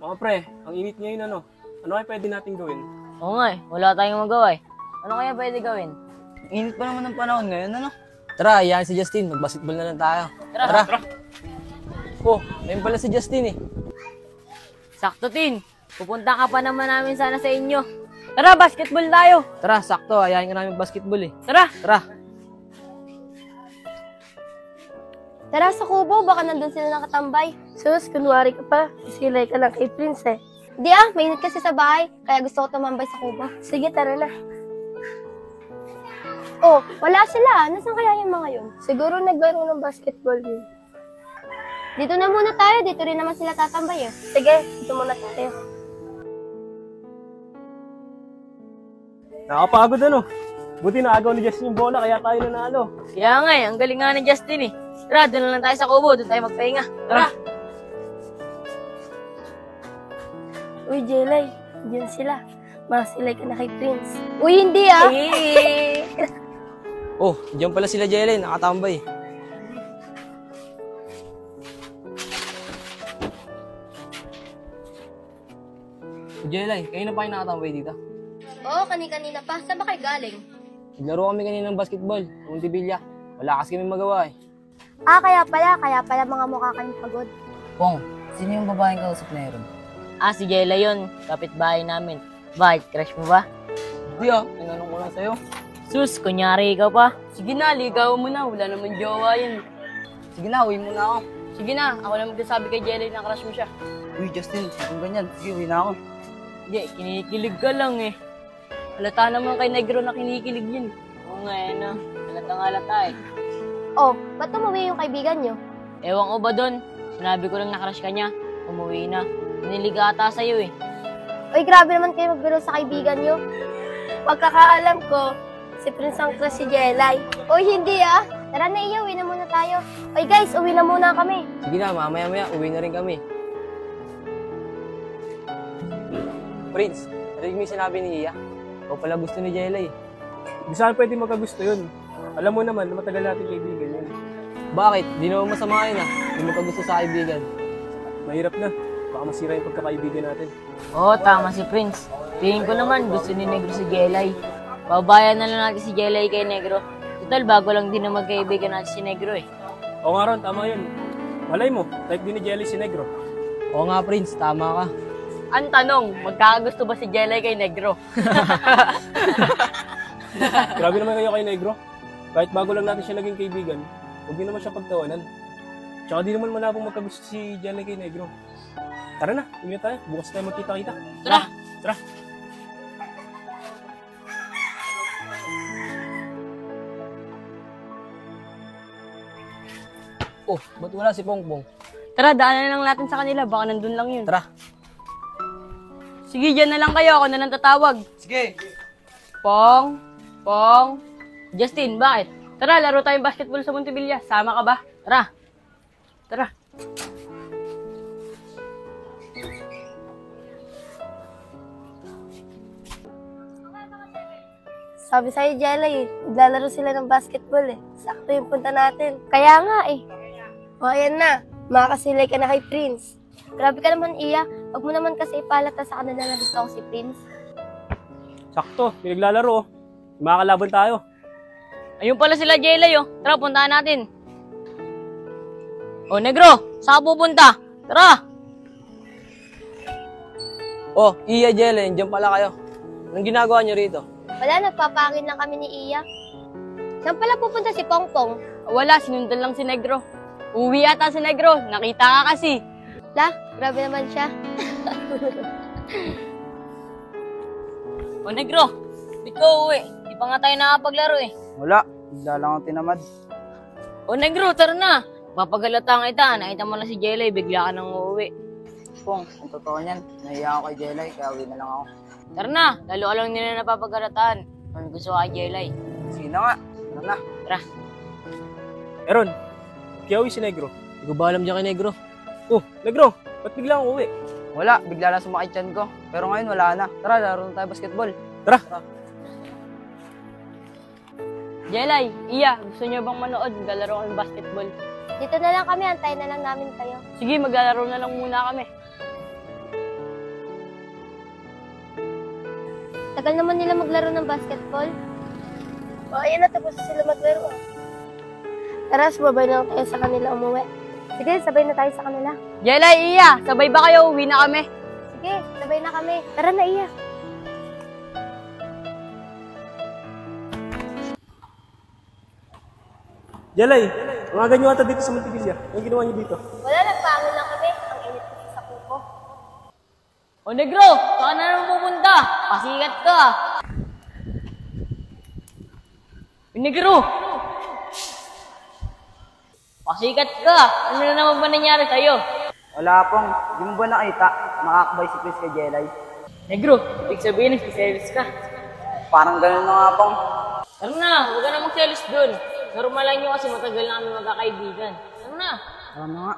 Mga pre, ang init ngayon ano? Ano kaya pwede natin gawin? Oo nga wala tayong magawa eh. Ano kaya pwede gawin? Init pa naman ng panahon ngayon, ano? Tara, iyan si Justin. Mag-basketball na lang tayo. Tara. Oh, ayun pala si Justin eh. Sakto, Tin. Pupunta ka pa naman namin sana sa inyo. Tara, basketball tayo. Tara, sakto. Ayayin ka namin basketball eh. Tara. Tara. Tara sa kubo, baka nandun sila nakatambay. Sus, kunwari ka pa. Silay ka lang kay Prince eh. Di mainit kasi sa bahay, kaya gusto ko tumambay sa kubo. Sige, tara na. Oh, wala sila. Nasaan kaya yung mga yun? Siguro naglaro ng basketball yun. Dito na muna tayo, dito rin naman sila tatambay eh. Sige, dito muna tayo. Nakapagod ano? Buti naagaw ni Justin yung bola, kaya tayo nanalo. Kaya nga ang galing nga ni Justin eh. Tara, doon na lang tayo sa kubo, doon tayo magpahinga. Tara. Uy, Jelay, diyan sila. Masilay ka na kay Prince. Uy, hindi Oh, diyan pala sila Jelen. Nakatambay. Jelay, kayo na pa kayo nakatambay dito? Oo, kanina pa. Saan ba kayo galing? Naglaro kami kanina ng basketball. Ng Dibilya. Wala kasi kami magawa eh. Kaya pala mga mukha kayong pagod. Pong, sino yung babaeng kausap na yun? Si Jella yun. Kapitbahay namin. Bakit? Crush mo ba? Hindi tinanong ko lang sa'yo. Sus, kunyari ikaw pa. Sige na, ligaw mo na. Wala naman jowa yun. Sige na, uwi muna ako. Sige na, ako lang magsasabi kay Jella na crush mo siya. Uy, Justin, kung ganyan, sige, uwi na ako. Hindi, kinikilig ka lang eh. Halata naman kay Negro na kinikilig yun. Oo nga halata eh. Oh, ba't umuwi yung kaibigan nyo? Ewan ko ba doon? Sinabi ko lang na crush ka niya. Umuwi na. Nililig ata sa'yo eh. Uy, grabe naman kayo magbiro sa kaibigan nyo. Pagkakaalam ko, si Prince ang crush si Jelay. Uy, hindi Tara na uwi na muna tayo. Uy guys, uwi na muna kami. Sige na, mamaya-maya, uwi na rin kami. Prince, narinig mo yung sinabi ni Iya? Ikaw pala gusto ni Jelay. Di saan pwede magkagusto yun? Alam mo naman na matagal natin kaibigan yun. Bakit? Di naman masama yun Di mo gusto sa kaibigan. Mahirap na. Baka masira yung pagkakaibigan natin. Oo, tama si Prince. Tingin ko naman gusto ni Negro si Jelay. Babayan na lang natin si Jelay kay Negro. Total, bago lang din na magkaibigan natin si Negro eh. Oo nga Ron, tama yun. Malay mo, type din ni Jelly si Negro. Oo nga, Prince. Tama ka. Ang tanong, magkakagusto ba si Jelay kay Negro? Grabe naman kayo kay Negro. Kahit bago lang natin siya naging kaibigan, huwag din naman siya pagtawanan. Tsaka di naman malabong magkagusto si Jelly kay Negro. Tara na, uwi na tayo. Bukas tayo magkita-kita. Tara! Tara! Oh, ba't wala si Pongpong? Tara, daanan lang natin sa kanila. Baka nandun lang yun. Tara. Sige, dyan na lang kayo. Ako na lang tatawag. Sige! Pong! Justin, bakit? Tara, laro tayong basketball sa Montevilla. Sama ka ba? Tara! Tara! Sabi sa'yo, Jelay, naglalaro sila ng basketball Sakto yung punta natin. Kaya nga O, ayan na. Makakasilay ka na kay Prince. Grabe ka naman, Iya. Huwag mo naman kasi ipalata sa kanila na gusto ko si Prince. Sakto, pinaglalaro. Makakalaban tayo. Ayun pala sila, Jelay, oh. Tara, puntahan natin. Oh, Negro, saan ka pupunta? Tara! Oh, Iya, Jelen. Diyan pala kayo. Anong ginagawa niyo rito? Wala, nagpapangin lang kami ni Iya. Saan pala pupunta si Pongpong? Wala, sinundan lang si Negro. Uwi ata si Negro. Nakita ka kasi. Grabe naman siya. Oh, Negro, ba't ka uwi? Di pa nga tayo nakapaglaro eh. Wala, bigla lang ako tinamad. Oh, Negro, tara na. Papagalata kita. Nakita mo na si Jelay, bigla ka nang uuwi. Pong, ang totoo niyan, nahiya ako kay Jelay, kaya uwi na lang ako. Tara na, lalo ka lang nila napapagalataan. Ano gusto ka kay Jelay? Sige na nga, tara na. Tara. Eron, kaya uwi si Negro. Hindi ko ba alam dyan kay Negro? Oh, Negro, ba't bigla kang uwi? Wala, bigla lang sumakit tiyan ko. Pero ngayon wala na. Tara, laro na tayo basketball. Tara! Jelay, Iya, gusto niyo bang manood? Maglalaro kami basketball. Dito na lang kami, antayin na lang namin kayo. Sige, maglalaro na lang muna kami. Tagal naman nila maglaro ng basketball. O, ayan na, tapos na sila maglaro. Tara, sumabay na lang tayo sa kanila umuwi. Sige, sabay na tayo sa kanila. Jelay, Iya, sabay ba kayo? Uwi na kami. Sige, sabay na kami. Tara na, Iya. Jelay, mga ganyo ata dito sa Montevideo. Anong ginawa niyo dito? Wala, nagpaangon lang kami. Ang init kasi sa kuko. O negro, saan na naman pupunta? Pasikat ka. O negro! Pasikat ka. Ano na naman ba nangyari sa'yo? Wala pong, di mo ba nakita? Makakabay si Chris kay Jelay. Negro, ibig sabihin, nagsiselos ka. Parang ganun na nga pong. Tara na, huwag ka na magselos dun. Normal lang yun kasi matagal na kami magkakaibigan. Tara na. Ano nga?